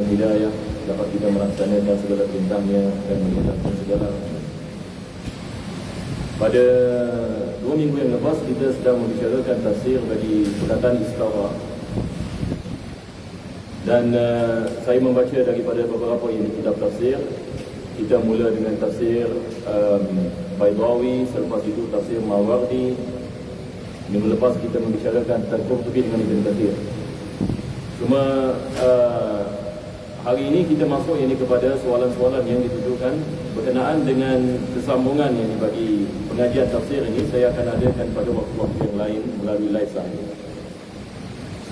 hidayah, dapat kita melaksanakan segala perintahnya dan meninggalkan segala. Pada 2 minggu yang lepas kita sedang membicarakan tafsir bagi perkataan istawa. Dan saya membaca daripada beberapa kitab tafsir. Kita mula dengan tafsir Baydawi, selepas itu tafsir Mawardi. Minggu lepas kita membicarakan tentang Qurtubi dengan Ibn Kathir. Cuma hari ini kita masuk ini kepada soalan-soalan yang ditujukan berkenaan dengan kesambungan yang dibagi pengajian tafsir ini. Saya akan adakan pada waktu-waktu yang lain melalui live sahaja.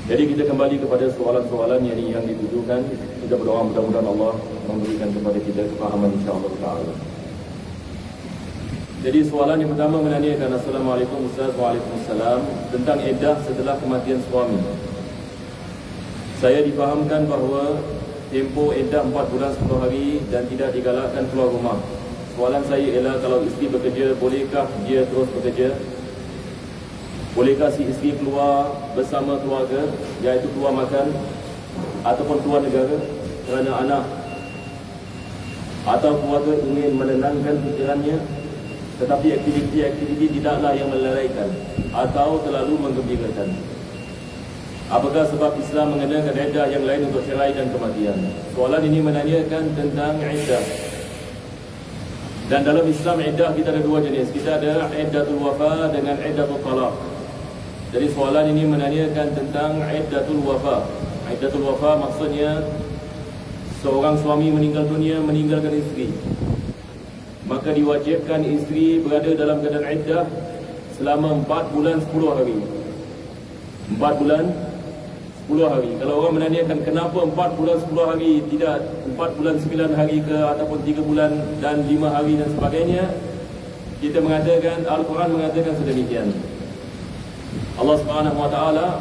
Jadi kita kembali kepada soalan-soalan yang ditujukan. Kita berdoa mudah-mudahan Allah memberikan kepada kita kefahaman insya-Allah taala. Jadi soalan yang pertama menanyakan, Assalamualaikum Ustaz. Waalaikumsalam, tentang iddah setelah kematian suami. Saya difahamkan bahawa tempoh iddah 4 bulan 10 hari dan tidak digalakkan keluar rumah. Soalan saya ialah, kalau isteri bekerja, bolehkah dia terus bekerja? Bolehkah si isteri keluar bersama keluarga, iaitu keluar makan ataupun keluar negara kerana anak, atau keluarga ingin menenangkan fikirannya, tetapi aktiviti-aktiviti tidaklah yang melalaikan atau terlalu menggembirakan? Apakah sebab Islam mengenakan iddah yang lain untuk cerai dan kematian? Soalan ini menanyakan tentang iddah. Dan dalam Islam iddah kita ada 2 jenis. Kita ada iddatul wafa dengan iddatul talaq. Jadi soalan ini menanyakan tentang iddatul wafa. Iddatul wafa maksudnya seorang suami meninggal dunia, meninggalkan isteri, maka diwajibkan isteri berada dalam keadaan iddah selama 4 bulan 10 hari. 4 bulan 10 hari. Kalau orang menanyakan kenapa 4 bulan 10 hari, tidak 4 bulan 9 hari ke, ataupun 3 bulan dan 5 hari dan sebagainya, kita mengatakan Al-Quran mengatakan sedemikian. Allah Subhanahu wa taala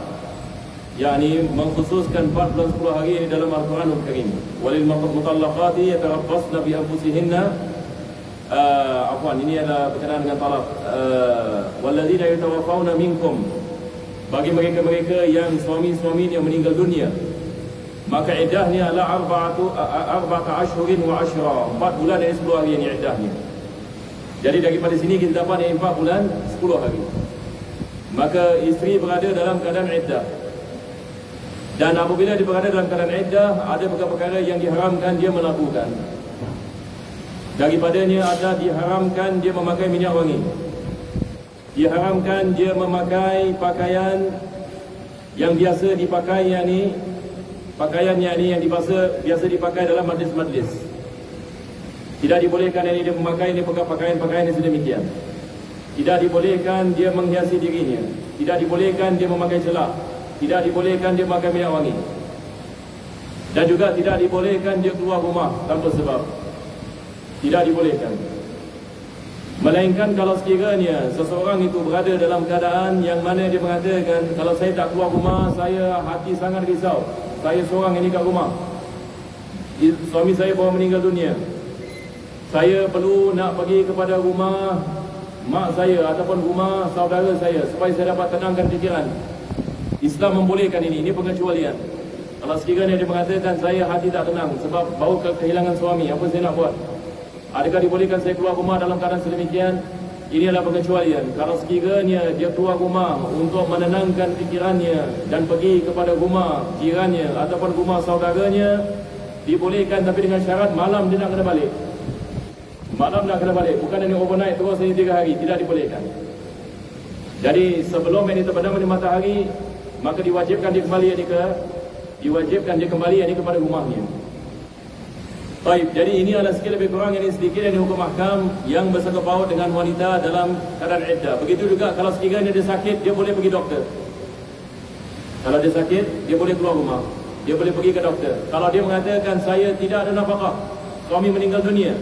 yakni mengkhususkan 4 bulan 10 hari ini dalam Al-Quranul Karim. Walil mutallaqati yatarabbasna bi anfusihinna, ini adalah berkenaan dengan talak. Walladzina yatawaffawna minkum, bagi mereka-mereka yang suami-suami yang meninggal dunia, maka iddahnya adalah arba'ata ashhurin wa ashra, 4 bulan dan 10 hari ini iddahnya. Jadi daripada sini kita dapat 4 bulan 10 hari. Maka isteri berada dalam keadaan iddah. Dan apabila dia berada dalam keadaan iddah, ada perkara-perkara yang diharamkan dia melakukan. Daripadanya ada diharamkan dia memakai minyak wangi, diharamkan dia memakai pakaian yang biasa dipakai, yakni pakaian yang biasa dipakai dalam majlis-majlis. Tidak dibolehkan dia memakai pakaian yang sedemikian. Tidak dibolehkan dia menghiasi dirinya. Tidak dibolehkan dia memakai celak. Tidak dibolehkan dia memakai minyak wangi. Dan juga tidak dibolehkan dia keluar rumah tanpa sebab. Tidak dibolehkan. Melainkan kalau sekiranya seseorang itu berada dalam keadaan yang mana dia mengatakan, kalau saya tak keluar rumah, saya hati sangat risau, saya seorang ini kat rumah, suami saya baru meninggal dunia, saya perlu nak pergi kepada rumah mak saya ataupun rumah saudara saya supaya saya dapat tenangkan fikiran. Islam membolehkan ini pengecualian. Kalau sekiranya dia mengatakan saya hati tak tenang sebab baru kehilangan suami, apa saya nak buat? Adakah dibolehkan saya keluar rumah dalam keadaan sedemikian? Ini adalah pengecualian. Kalau sekiranya dia keluar rumah untuk menenangkan fikirannya dan pergi kepada rumah jirannya ataupun rumah saudaranya, dibolehkan, tapi dengan syarat malam dia nak kena balik. Malam nak kena balik, bukan ini overnight terus ini 3 hari, tidak dibolehkan. Jadi sebelum ini terbenam di matahari, maka diwajibkan dia kembali kepada rumahnya. Baik, jadi ini adalah sikit lebih kurang ini sedikit dari hukum ahkam yang bersangkut paut dengan wanita dalam keadaan iddah. Begitu juga kalau sekiranya dia sakit, dia boleh pergi doktor. Kalau dia sakit, dia boleh keluar rumah, dia boleh pergi ke doktor. Kalau dia mengatakan saya tidak ada nafkah, suami meninggal dunia,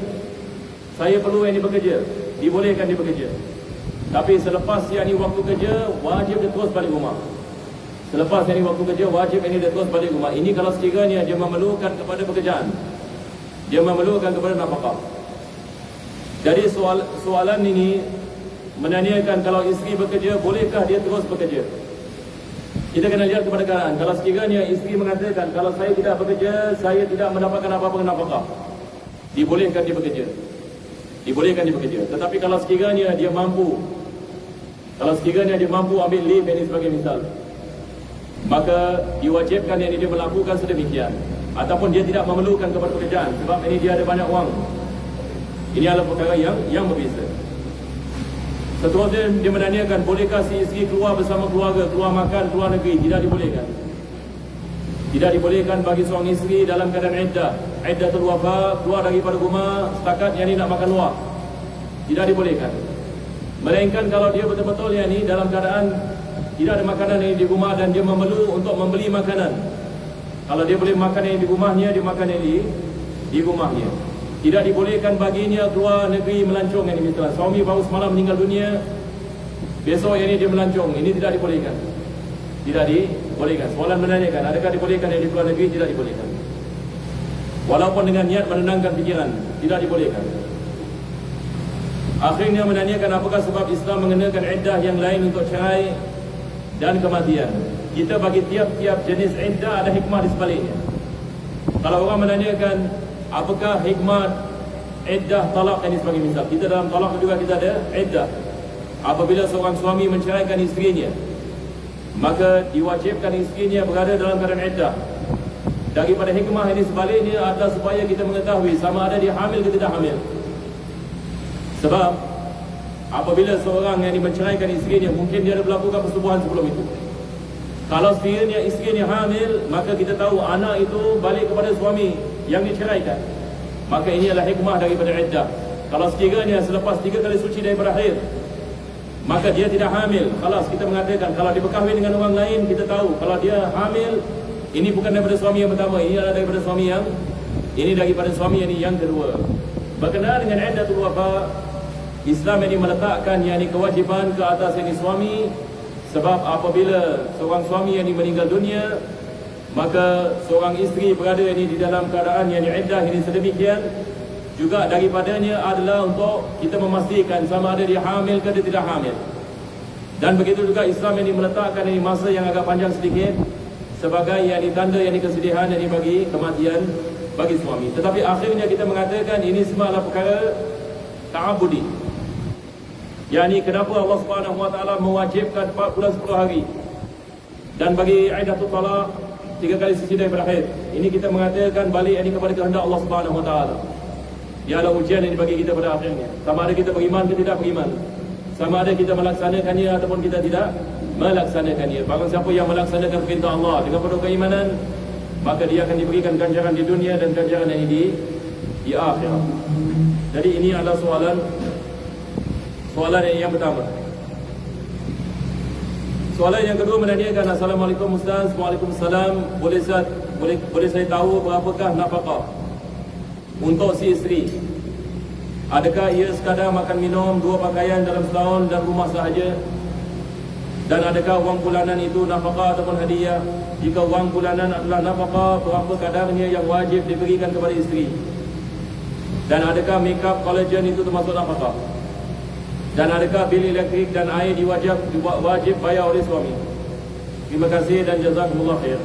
saya perlu ini bekerja, dibolehkan dia bekerja. Tapi selepas waktu kerja, wajib dia terus balik rumah. Selepas waktu kerja, wajib dia terus balik rumah. Ini kalau sekiranya dia memerlukan kepada pekerjaan, dia memerlukan kepada nafkah. Jadi soalan ini menanyakan, kalau isteri bekerja, bolehkah dia terus bekerja? Kita kena lihat kepada keadaan. Kalau sekiranya isteri mengatakan, kalau saya tidak bekerja, saya tidak mendapatkan apa-apa nafkah, dibolehkan dia bekerja. Dibolehkan dia bekerja. Tetapi kalau sekiranya dia mampu, ambil leave ini sebagai misal, maka diwajibkan yang dia melakukan sedemikian. Ataupun dia tidak memerlukan kepada pekerjaan sebab ini dia ada banyak wang. Ini adalah perkara yang berbeza. Seterusnya dia menanyakan, bolehkah si isteri keluar bersama keluarga, keluar makan, keluar negeri? Tidak dibolehkan. Tidak dibolehkan bagi seorang isteri dalam keadaan iddatul wafa, keluar daripada rumah setakat yang ini nak makan luar. Tidak dibolehkan. Melainkan kalau dia betul-betul yang ini dalam keadaan tidak ada makanan yang di rumah dan dia memerlu untuk membeli makanan. Kalau dia boleh makan yang di rumahnya, dia makan yang di rumahnya. Tidak dibolehkan baginya keluar negeri melancong ini misalnya. Suami baru semalam meninggal dunia, besok ini dia melancong. Ini tidak dibolehkan. Tidak dibolehkan. Soalan menanyakan, adakah dibolehkan yang di luar negeri? Tidak dibolehkan. Walaupun dengan niat menenangkan fikiran, tidak dibolehkan. Akhirnya menanyakan apakah sebab Islam mengenakan iddah yang lain untuk cerai dan kematian. Kita bagi tiap-tiap jenis iddah ada hikmah di sebaliknya. Kalau orang menanyakan apakah hikmah iddah talak ini sebagai misal, kita dalam talak juga kita ada iddah. Apabila seorang suami menceraikan isterinya, maka diwajibkan isterinya berada dalam keadaan iddah. Daripada hikmah ini sebaliknya adalah supaya kita mengetahui sama ada dia hamil atau tidak hamil. Sebab apabila seorang yang menceraikan isterinya, mungkin dia ada melakukan persetubuhan sebelum itu. Kalau sekiranya isterinya hamil, maka kita tahu anak itu balik kepada suami yang diceraikan. Maka ini adalah hikmah daripada iddah. Kalau sekiranya selepas 3 kali suci daripada haid, maka dia tidak hamil, khalas kita mengatakan kalau dia berkahwin dengan orang lain, kita tahu kalau dia hamil, ini bukan daripada suami yang pertama, ini adalah daripada suami yang kedua. Berkenaan dengan iddatul wafa, Islam ini meletakkan yang ini kewajiban ke atas ini suami. Sebab apabila seorang suami yang meninggal dunia, maka seorang isteri berada ini di dalam keadaan yang iddah ini sedemikian, juga daripadanya adalah untuk kita memastikan sama ada dia hamil ke dia tidak hamil. Dan begitu juga Islam ini meletakkan ini masa yang agak panjang sedikit sebagai yang tanda yang kesedihan yang bagi kematian bagi suami. Tetapi akhirnya kita mengatakan ini semua adalah perkara ta'abudi. Yani kenapa Allah Subhanahu Wa Taala mewajibkan 4 bulan 10 hari dan bagi iddatul talaq 3 kali suci daripada haid. Ini kita mengatakan balik ini kepada kehendak Allah Subhanahu Wa Taala. Ia adalah ujian yang dibagi kita pada akhirnya. Sama ada kita beriman atau tidak beriman, sama ada kita melaksanakannya ataupun kita tidak melaksanakannya. Barang siapa yang melaksanakan perintah Allah dengan penuh keimanan, maka dia akan diberikan ganjaran di dunia dan ganjaran yang di akhirat. Jadi ini adalah soalan yang pertama. Soalan yang kedua menanyakan, Assalamualaikum Ustaz. Waalaikumsalam. Boleh saya tahu berapakah nafkah untuk si isteri? Adakah ia sekadar makan minum, 2 pakaian dalam setahun dan rumah sahaja? Dan adakah wang bulanan itu nafkah ataupun hadiah? Jika wang bulanan adalah nafkah, berapa kadarnya yang wajib diberikan kepada isteri? Dan adakah makeup collagen itu termasuk nafkah? Dan adakah bil elektrik dan air wajib bayar oleh suami? Terima kasih dan jazakumullah khair.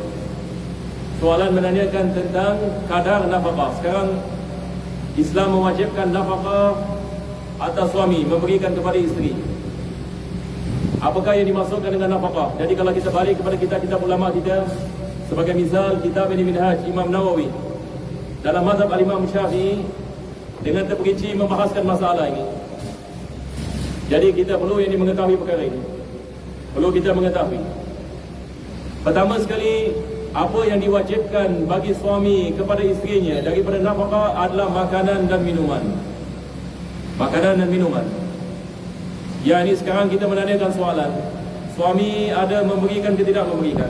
Soalan menanyakan tentang kadar nafkah. Sekarang Islam mewajibkan nafkah atas suami memberikan kepada isteri. Apakah yang dimaksudkan dengan nafkah? Jadi kalau kita balik kepada kitab ulama kita, sebagai misal kitab ini Minhaj Imam Nawawi, dalam mazhab al-Imam Syafi'i dengan terperinci membahaskan masalah ini. Jadi kita perlu yang mengetahui perkara ini. Perlu kita mengetahui. Pertama sekali, apa yang diwajibkan bagi suami kepada isterinya daripada nafkah adalah makanan dan minuman. Makanan dan minuman. Ya, ini sekarang kita menanyakan soalan, suami ada memberikan atau tidak memberikan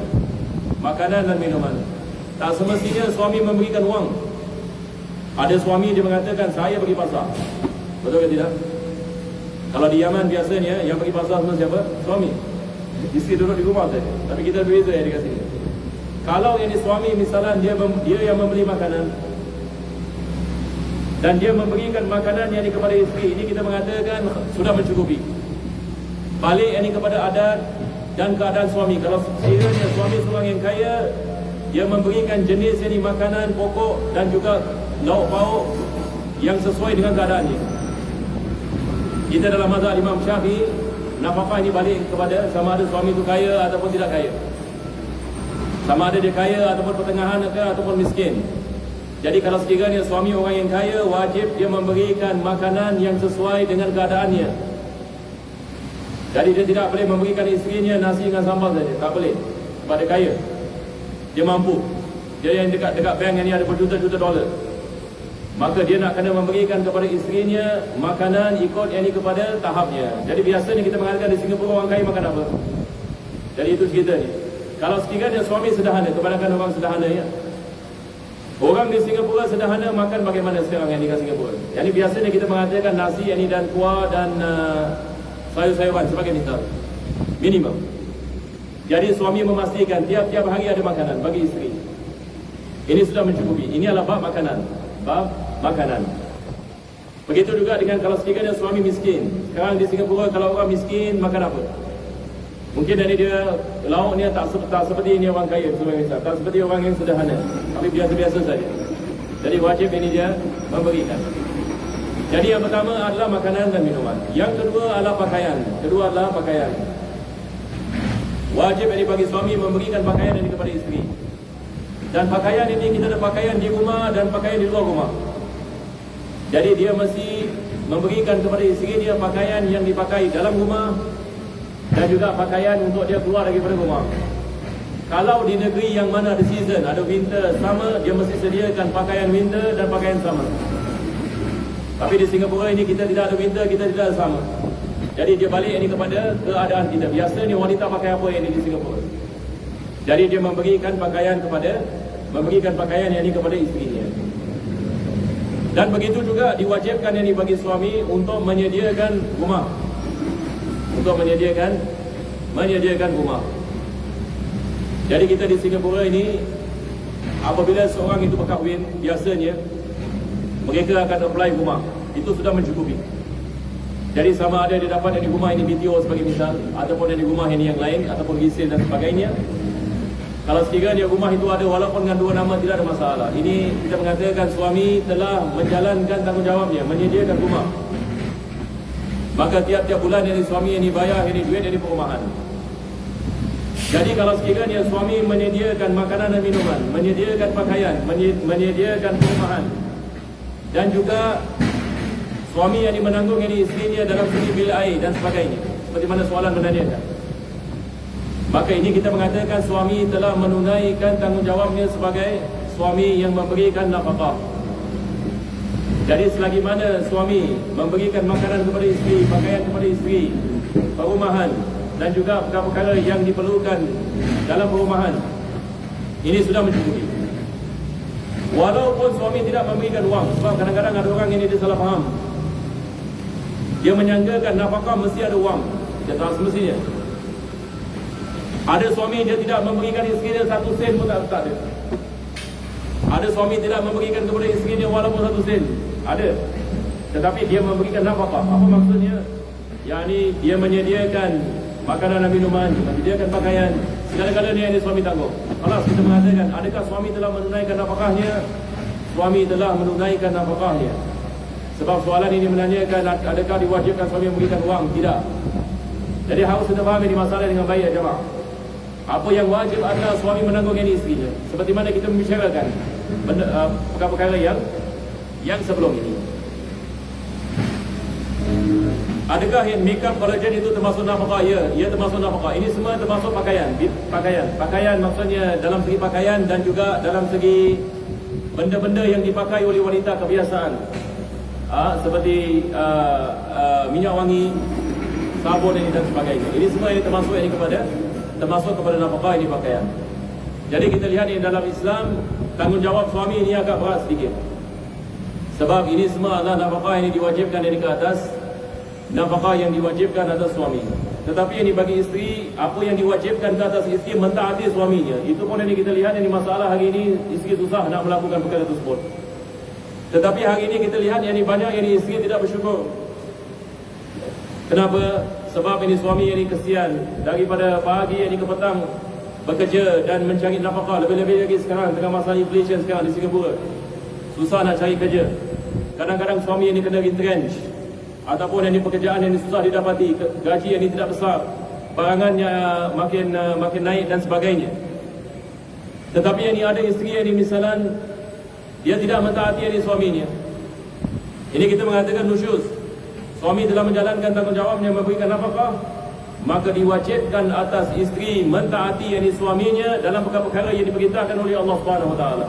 makanan dan minuman? Tak semestinya suami memberikan wang. Ada suami dia mengatakan saya pergi pasar. Betul ke tidak? Kalau di Yaman biasanya yang pergi pasar semua siapa? Suami. Isteri duduk di rumah saja. Tapi kita berbeza ya di sini. Kalau yang suami misalnya dia yang membeli makanan dan dia memberikan makanan yang kepada isteri, ini kita mengatakan sudah mencukupi. Balik yang kepada adat dan keadaan suami. Kalau sekiranya suami seorang yang kaya, dia memberikan jenis ini makanan pokok dan juga lauk pauk yang sesuai dengan keadaannya. Kita dalam mazhab Imam Syafi'i, nafkah ini balik kepada sama ada suami itu kaya ataupun tidak kaya, sama ada dia kaya ataupun pertengahan ataupun miskin. Jadi kalau sekiranya suami orang yang kaya, wajib dia memberikan makanan yang sesuai dengan keadaannya. Jadi dia tidak boleh memberikan isterinya nasi dengan sambal saja, tak boleh. Sebab dia kaya, dia mampu. Dia yang dekat bank yang ni ada berjuta-juta dolar, maka dia nak kena memberikan kepada isterinya makanan ikut yang ni kepada tahapnya. Jadi biasanya kita mengatakan di Singapura orang kaya makan apa. Jadi itu cerita ni. Kalau sekiranya suami sederhana, kebanyakan orang sederhana ya. Orang di Singapura sederhana makan bagaimana sekarang yang di Singapura. Yang ni biasanya kita mengatakan nasi yang ni dan kuah dan sayur-sayuran sebagai misal. Minimum. Jadi suami memastikan tiap-tiap hari ada makanan bagi isteri. Ini sudah mencukupi. Ini adalah bab makanan. Bab makanan. Begitu juga dengan kalau sekiranya suami miskin. Sekarang di Singapura kalau orang miskin makan apa? Mungkin dari dia lauknya tak seperti ini orang kaya sebagai misal, tak seperti orang yang sederhana, tapi biasa-biasa saja. Jadi wajib ini dia memberikan. Jadi yang pertama adalah makanan dan minuman. Yang kedua adalah pakaian. Wajib ini bagi suami memberikan pakaian ini kepada isteri. Dan pakaian ini kita ada pakaian di rumah dan pakaian di luar rumah. Jadi dia mesti memberikan kepada isteri dia pakaian yang dipakai dalam rumah dan juga pakaian untuk dia keluar daripada rumah. Kalau di negeri yang mana ada season, ada winter, summer, dia mesti sediakan pakaian winter dan pakaian summer. Tapi di Singapura ini kita tidak ada winter, kita tidak ada summer. Jadi dia balik ini kepada keadaan kita. Biasa ni wanita pakai apa yang di Singapura. Jadi dia memberikan pakaian yang ini kepada isterinya. Dan begitu juga diwajibkan yang ini bagi suami untuk menyediakan rumah. Menyediakan rumah. Jadi kita di Singapura ini, apabila seorang itu berkahwin, biasanya mereka akan apply rumah. Itu sudah mencukupi. Jadi sama ada dia dapat dari rumah ini BTO sebagai misal, ataupun dari rumah ini yang lain, ataupun resale dan sebagainya. Kalau sekiranya rumah itu ada walaupun dengan dua nama, tidak ada masalah. Ini kita mengatakan suami telah menjalankan tanggungjawabnya, menyediakan rumah. Maka tiap-tiap bulan yang suami ini bayar ini duit dari perumahan. Jadi kalau sekiranya suami menyediakan makanan dan minuman, menyediakan pakaian, menyediakan perumahan, dan juga suami yang menanggung ini isterinya dalam segi bil air dan sebagainya, seperti mana soalan menanyakan, maka ini kita mengatakan suami telah menunaikan tanggungjawabnya sebagai suami yang memberikan nafkah. Jadi selagi mana suami memberikan makanan kepada isteri, pakaian kepada isteri, perumahan dan juga perkara-perkara yang diperlukan dalam perumahan, ini sudah mencukupi. Walaupun suami tidak memberikan wang, sebab kadang-kadang ada orang ini dia salah faham. Dia menyangkakan nafkah mesti ada wang. Dia tak semestinya. Ada suami dia tidak memberikan isteri dia 1 sen pun tak ada. Ada suami tidak memberikan kepada isteri dia walaupun 1 sen. Ada. Tetapi dia memberikan nafkah. Apa maksudnya? Yakni dia menyediakan makanan dan minuman, menyediakan pakaian, segala-galanya yang suami tanggung. Kalau kita mengatakan, adakah suami telah menunaikan nafkahnya? Suami telah menunaikan nafkahnya. Sebab soalan ini menanyakan, adakah diwajibkan suami memberikan wang? Tidak. Jadi harus kita faham ini masalah dengan baik ya jemaah. Apa yang wajib adalah suami menanggung ini isterinya. Seperti mana kita membicarakan perkara-perkara yang sebelum ini. Adakah makeup collagen itu termasuk nafkah? Ya, ia termasuk nafkah. Ini semua termasuk pakaian. Pakaian maksudnya dalam segi pakaian dan juga dalam segi benda-benda yang dipakai oleh wanita kebiasaan. Seperti minyak wangi, sabun ini dan sebagainya. Ini semua ini termasuk kepada nafkah ini pakaian. Jadi kita lihat ini dalam Islam, tanggungjawab suami ini agak berat sedikit. Sebab ini semua adalah nafkah yang diwajibkan dari ke atas, nafkah yang diwajibkan atas suami. Tetapi ini bagi isteri, apa yang diwajibkan ke atas isteri mentaati suaminya. Itu pun yang kita lihat, ini masalah hari ini isteri susah nak melakukan perkara tersebut. Tetapi hari ini kita lihat yang ini banyak yang isteri tidak bersyukur. Kenapa? sebab ini suami yang ini kesian daripada pagi yang ini ke petang bekerja dan mencari nafkah. Lebih-lebih lagi sekarang dengan masalah inflation sekarang di Singapura, susah nak cari kerja. Kadang-kadang suami yang ini kena retrench, ataupun yang ini pekerjaan yang ini susah didapati, gaji yang ini tidak besar, barangannya makin naik dan sebagainya. Tetapi yang ini ada isteri yang ini misalan dia tidak mentaati yang ini suaminya. Ini kita mengatakan nusyuz. Suami telah menjalankan tanggungjawabnya memberikan nafkah, maka diwajibkan atas isteri mentaati yang ini suaminya dalam perkara-perkara yang diperintahkan oleh Allah Subhanahu Wa Taala.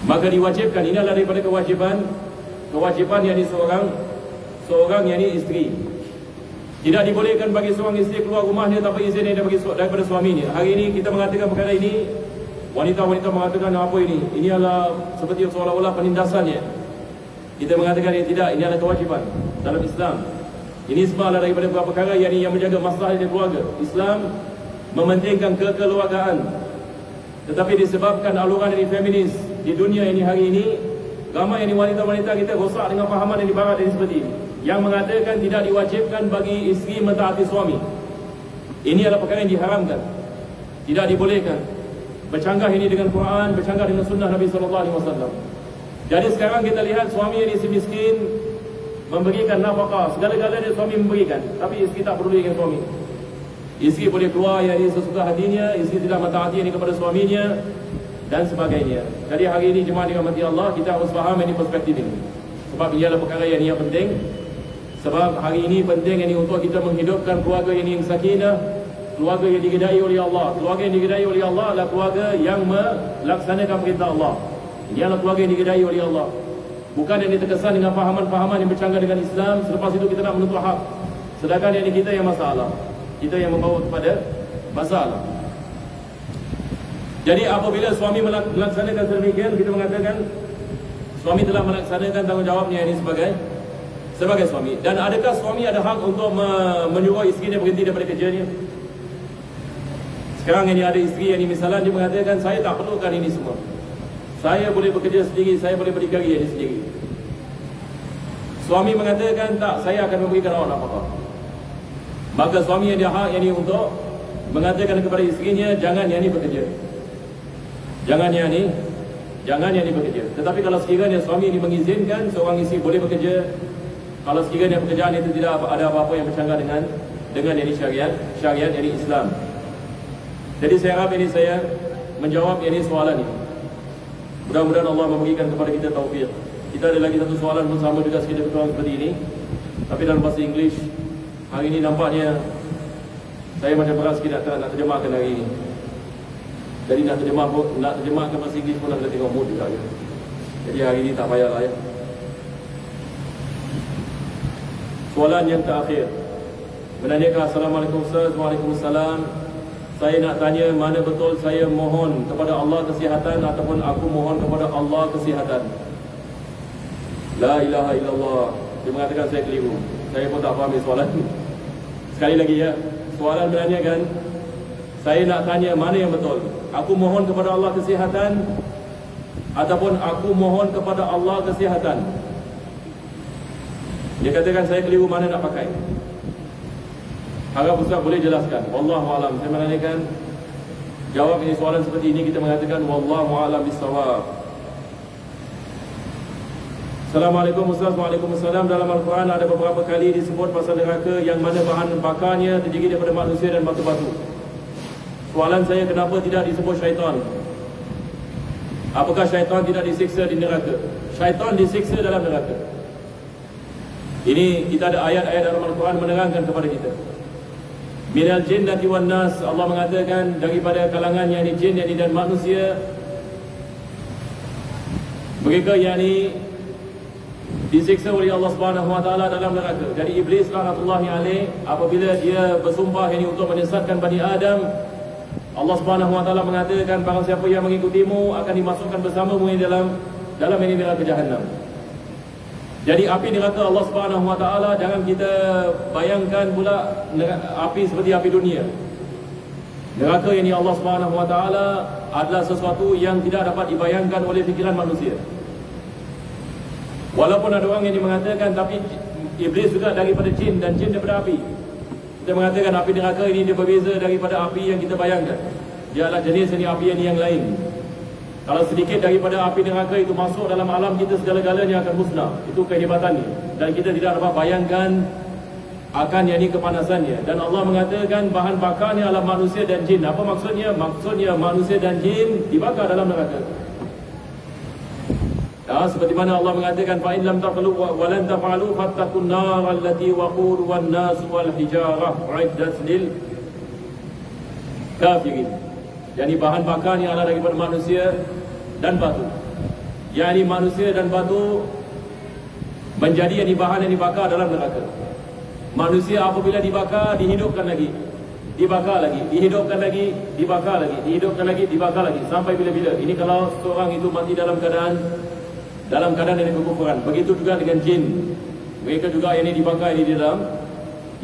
Maka diwajibkan, ini adalah daripada kewajiban yang ini seorang yang ini isteri. Tidak dibolehkan bagi seorang isteri keluar rumahnya tanpa izin daripada suaminya. Hari ini kita mengatakan perkara ini, wanita-wanita mengatakan apa ini? Ini adalah seperti seolah-olah penindasannya. Kita mengatakan yang tidak, ini adalah kewajiban dalam Islam. Ini sebab adalah daripada beberapa perkara yang menjaga masalah di keluarga. Islam mementingkan kekeluargaan. Tetapi disebabkan aluran ini feminis di dunia ini hari ini, ramai ini wanita-wanita kita rosak dengan fahaman yang barat ini seperti ini, yang mengatakan tidak diwajibkan bagi isteri mentaati suami. Ini adalah perkara yang diharamkan, tidak dibolehkan. Bercanggah ini dengan Quran, bercanggah dengan sunnah Nabi SAW. Jadi sekarang kita lihat suami yang si miskin memberikan nafkah, segala-galanya suami memberikan, tapi isteri tak peduli dengan suami. Isteri boleh keluar yang sesuka hatinya, isteri tidak mentaati ini kepada suaminya dan sebagainya. Jadi hari ini jemaah dirahmati Allah, kita harus faham ini perspektif ini. Sebab ia adalah perkara yang penting. Sebab hari ini penting ini untuk kita menghidupkan keluarga yang sakinah, keluarga yang digedai oleh Allah. Keluarga yang digedai oleh Allah adalah keluarga yang melaksanakan perintah Allah. Ini adalah keluarga yang digedai oleh Allah, bukan yang terkesan dengan fahaman-fahaman yang bercanggah dengan Islam. Selepas itu kita nak menuntut hak, sedangkan yang kita yang masalah, kita yang membawa kepada masalah. Jadi apabila suami melaksanakan sedemikian, kita mengatakan suami telah melaksanakan tanggungjawabnya ini sebagai suami. Dan adakah suami ada hak untuk menyuruh isteri dia berhenti daripada kerjanya? Sekarang ini ada isteri yang misalnya dia mengatakan, saya tak perlukan ini semua, saya boleh bekerja sendiri, saya boleh berdikari ini sendiri. Suami mengatakan, tak, saya akan memberikan awak nafkah. Maka suami yang dia hak yang ini untuk mengatakan kepada isterinya, jangan yang ini bekerja, jangan yang ini bekerja. Tetapi kalau sekiranya suami ini mengizinkan seorang isteri boleh bekerja, kalau sekiranya pekerjaan itu tidak ada apa-apa yang bercanggah dengan ini syariat yang ini Islam. Jadi saya harap ini saya menjawab ini soalan ini. Mudah-mudahan Allah memberikan kepada kita taufik. Kita ada lagi satu soalan pun sama juga sekitar kurang seperti ini, tapi dalam bahasa English. Hari ini nampaknya saya macam berat sikit nak terjemahkan hari ini. Jadi nak terjemahkan bahasa English pun nak tengok mood juga. Jadi hari ini tak payahlah ya. Soalan yang terakhir menanyakan, Assalamualaikum Ustaz. Waalaikumsalam. Saya nak tanya, mana betul saya mohon kepada Allah kesihatan ataupun aku mohon kepada Allah kesihatan? La ilaha illallah. Dia mengatakan saya keliru. Saya pun tak faham soalan. Sekali lagi ya, soalan menanyakan, saya nak tanya mana yang betul, aku mohon kepada Allah kesihatan ataupun aku mohon kepada Allah kesihatan? Dia katakan saya keliru, mana nak pakai? Harap Ustaz boleh jelaskan. Wallahu a'lam. Saya menanyakan, jawab ini soalan seperti ini, kita mengatakan wallahu a'lam bissawab. Assalamualaikum Ustaz. Waalaikumsalam. Dalam Al-Quran ada beberapa kali disebut pasal neraka yang mana bahan bakarnya terdiri daripada manusia dan batu-batu. Soalan saya, kenapa tidak disebut syaitan? Apakah syaitan tidak disiksa di neraka? Syaitan disiksa dalam neraka. Ini kita ada ayat-ayat dalam Al-Quran menerangkan kepada kita. Minal jinnati wan nas, Allah mengatakan daripada kalangan yang jin dan manusia, mereka yang disiksa oleh Allah Subhanahu Wa Taala dalam neraka. Jadi iblis laknatullahi alaih, apabila dia bersumpah untuk menyesatkan Bani Adam, Allah Subhanahu Wa Taala mengatakan barang siapa yang mengikutimu akan dimasukkan bersamamu dalam ini neraka Jahannam. Jadi api neraka Allah Subhanahu Wa Taala jangan kita bayangkan pula api seperti api dunia. Neraka yang Allah Subhanahu Wa Taala adalah sesuatu yang tidak dapat dibayangkan oleh fikiran manusia. Walaupun ada orang yang mengatakan, tapi Iblis juga daripada jin dan jin daripada api. Kita mengatakan api neraka ini dia berbeza daripada api yang kita bayangkan. Dia adalah jenis api yang lain. Kalau sedikit daripada api neraka itu masuk dalam alam kita, segala-galanya akan musnah. Itu kehebatannya. Dan kita tidak dapat bayangkan akan kepanasannya. Dan Allah mengatakan bahan bakarnya adalah manusia dan jin. Apa maksudnya? Maksudnya manusia dan jin dibakar dalam neraka. Seperti mana Allah mengatakan fa in lam taf'alu wa lan taf'alu fattaqun nar allati waquduha an-nas wal hijarah uiddat lil kafirin. Yani bahan bakarnya adalah daripada manusia dan batu. Yani manusia dan batu menjadi bahan yang dibakar dalam neraka. Manusia apabila dibakar dihidupkan lagi, dibakar lagi, dihidupkan lagi, dibakar lagi, dihidupkan lagi, dibakar lagi sampai bila-bila. Ini kalau seorang itu mati dalam keadaan yang kekufuran. Begitu juga dengan jin. Mereka juga ini dibakar di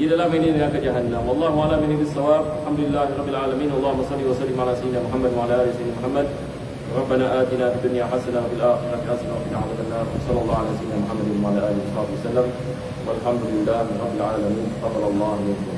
dalam ini neraka jahanam. Wallahu a'lam bishawab. Alhamdulillahirabbil alamin. Allahumma shalli wa sallim ala sayyidina Muhammad wa ala ali sayyidina Muhammad. Rabbana atina fid dunya hasanah wa fil akhirati hasanah wa qina adzabannar. Sallallahu ala sayyidina Muhammadin wa ala alihi wasallam. Walhamdulillahirabbil alamin. Taqabbalallahu minkum.